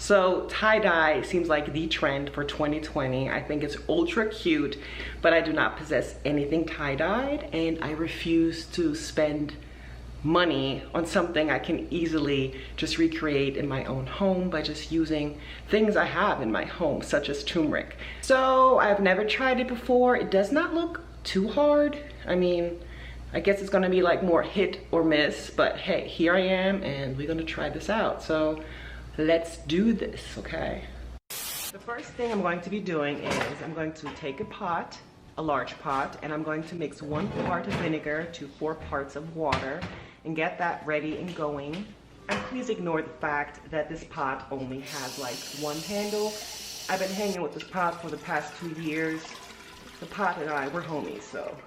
So tie-dye seems like the trend for 2020. I think it's ultra cute, but I do not possess anything tie-dyed, and I refuse to spend money on something I can easily just recreate in my own home by just using things I have in my home, such as turmeric. So I've never tried it before. It does not look too hard. I mean, I guess it's gonna be like more hit or miss, but hey, here I am and we're gonna try this out. So let's do this, okay? The first thing I'm going to be doing is I'm going to take a pot, a large pot, and I'm going to mix 1 part of vinegar to 4 parts of water and get that ready and going. And please ignore the fact that this pot only has like 1 handle. I've been hanging with this pot for the past 2 years. The pot and I, we're homies, so.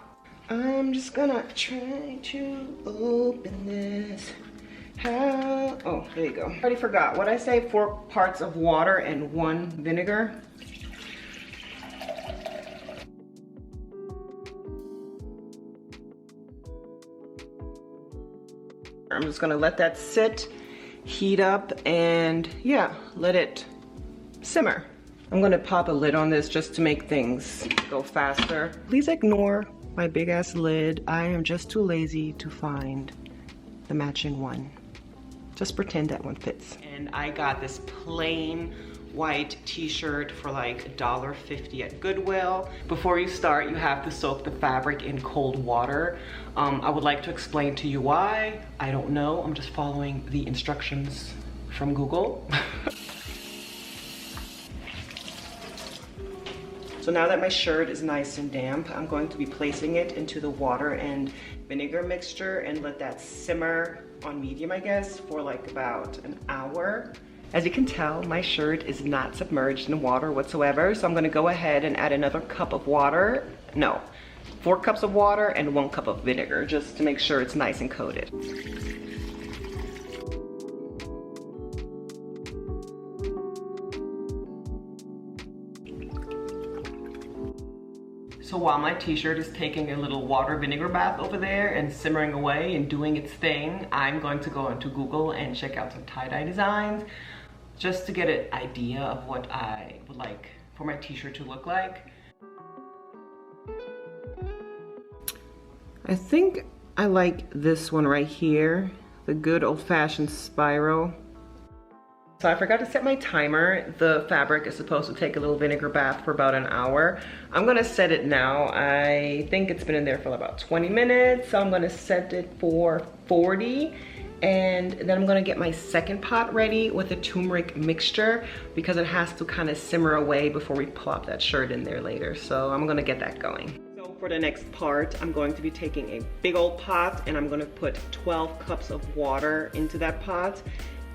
I'm just gonna try to open this. How, oh, there you go. I already forgot. What I say, 4 parts of water and 1 vinegar. I'm just gonna let that sit, heat up, and yeah, let it simmer. I'm gonna pop a lid on this just to make things go faster. Please ignore my big ass lid. I am just too lazy to find the matching one. Just pretend that one fits. And I got this plain white t-shirt for like $1.50 at Goodwill. Before you start, you have to soak the fabric in cold water. I would like to explain to you why. I don't know. I'm just following the instructions from Google. So now that my shirt is nice and damp, I'm going to be placing it into the water and vinegar mixture and let that simmer on medium, I guess, for like about an hour. As you can tell, my shirt is not submerged in water whatsoever, so I'm gonna go ahead and add another cup of water. No, 4 cups of water and 1 cup of vinegar, just to make sure it's nice and coated. So while my t-shirt is taking a little water vinegar bath over there and simmering away and doing its thing, I'm going to go into Google and check out some tie-dye designs just to get an idea of what I would like for my t-shirt to look like. I think I like this one right here, the good old-fashioned spiral. So I forgot to set my timer. The fabric is supposed to take a little vinegar bath for about an hour. I'm gonna set it now. I think it's been in there for about 20 minutes. So I'm gonna set it for 40. And then I'm gonna get my second pot ready with the turmeric mixture because it has to kind of simmer away before we plop that shirt in there later. So I'm gonna get that going. So for the next part, I'm going to be taking a big old pot and I'm gonna put 12 cups of water into that pot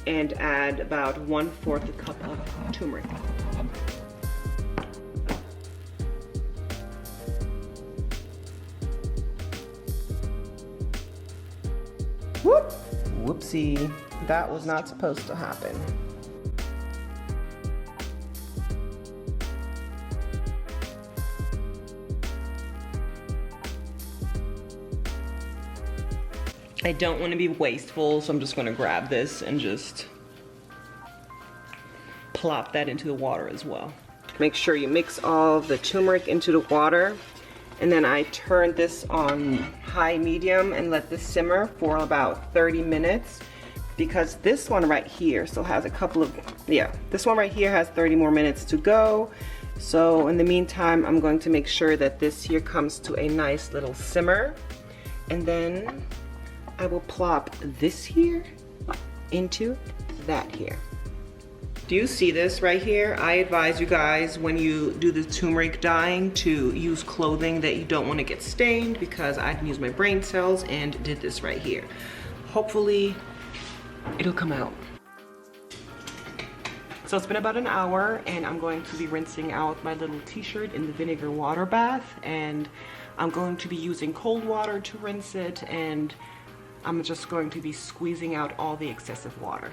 and add about 1/4 a cup of turmeric. Whoop! Whoopsie, that was not supposed to happen. I don't want to be wasteful, so I'm just going to grab this and just plop that into the water as well. Make sure you mix all the turmeric into the water, and then I turn this on high medium and let this simmer for about 30 minutes because this one right here still has a couple of, this one right here has 30 more minutes to go. So in the meantime, I'm going to make sure that this here comes to a nice little simmer, and then I will plop this here into that here. Do you see this right here? I advise you guys when you do the turmeric dyeing to use clothing that you don't want to get stained because I can use my brain cells and did this right here. Hopefully it'll come out. So it's been about an hour and I'm going to be rinsing out my little t-shirt in the vinegar water bath, and I'm going to be using cold water to rinse it, and I'm just going to be squeezing out all the excessive water.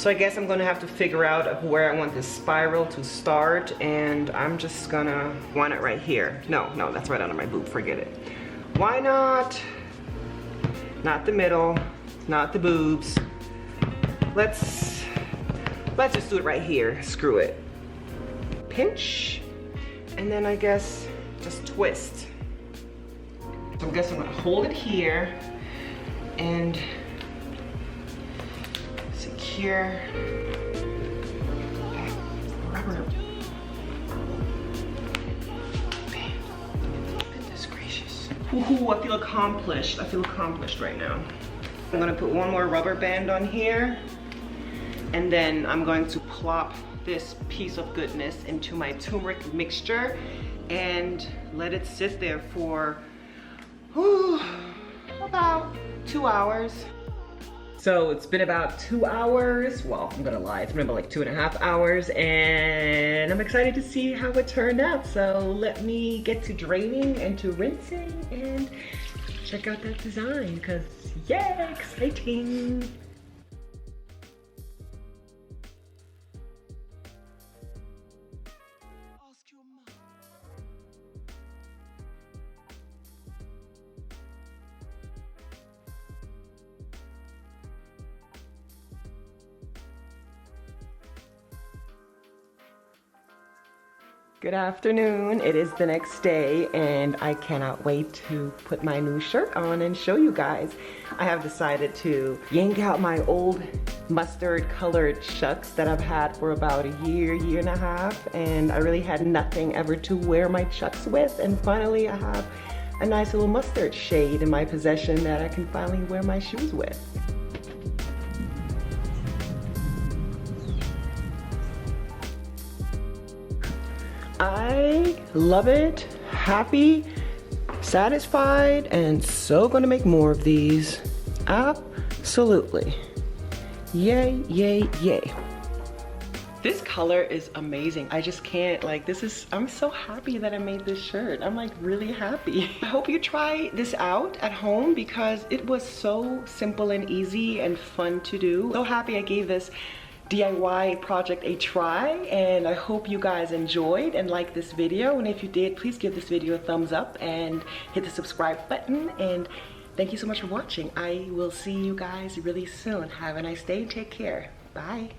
So I guess I'm gonna have to figure out where I want this spiral to start, and I'm just gonna want it right here. No, that's right under my boob, forget it. Why not? Not the middle, not the boobs. Let's just do it right here, screw it. Pinch, and then I guess just twist. So I guess I'm gonna hold it here and secure rubber. Goodness gracious. Ooh, I feel accomplished. I feel accomplished right now. I'm gonna put one more rubber band on here, and then I'm going to plop this piece of goodness into my turmeric mixture and let it sit there for about 2 hours. So it's been about 2 hours. Well, I'm gonna lie, it's been about like 2.5 hours, and I'm excited to see how it turned out. So let me get to draining and to rinsing and check out that design, because yeah, exciting. Good afternoon. It is the next day, and I cannot wait to put my new shirt on and show you guys. I have decided to yank out my old mustard colored chucks that I've had for about a year and a half, and I really had nothing ever to wear my chucks with, and finally I have a nice little mustard shade in my possession that I can finally wear my shoes with. I love it, happy, satisfied, and so gonna make more of these. Absolutely. Yay, yay, yay. This color is amazing. I just can't, like, I'm so happy that I made this shirt. I'm like really happy. I hope you try this out at home because it was so simple and easy and fun to do. So happy I gave this DIY project a try, and I hope you guys enjoyed and liked this video. And if you did, please give this video a thumbs up and hit the subscribe button, and thank you so much for watching. I will see you guys really soon. Have a nice day and take care. Bye.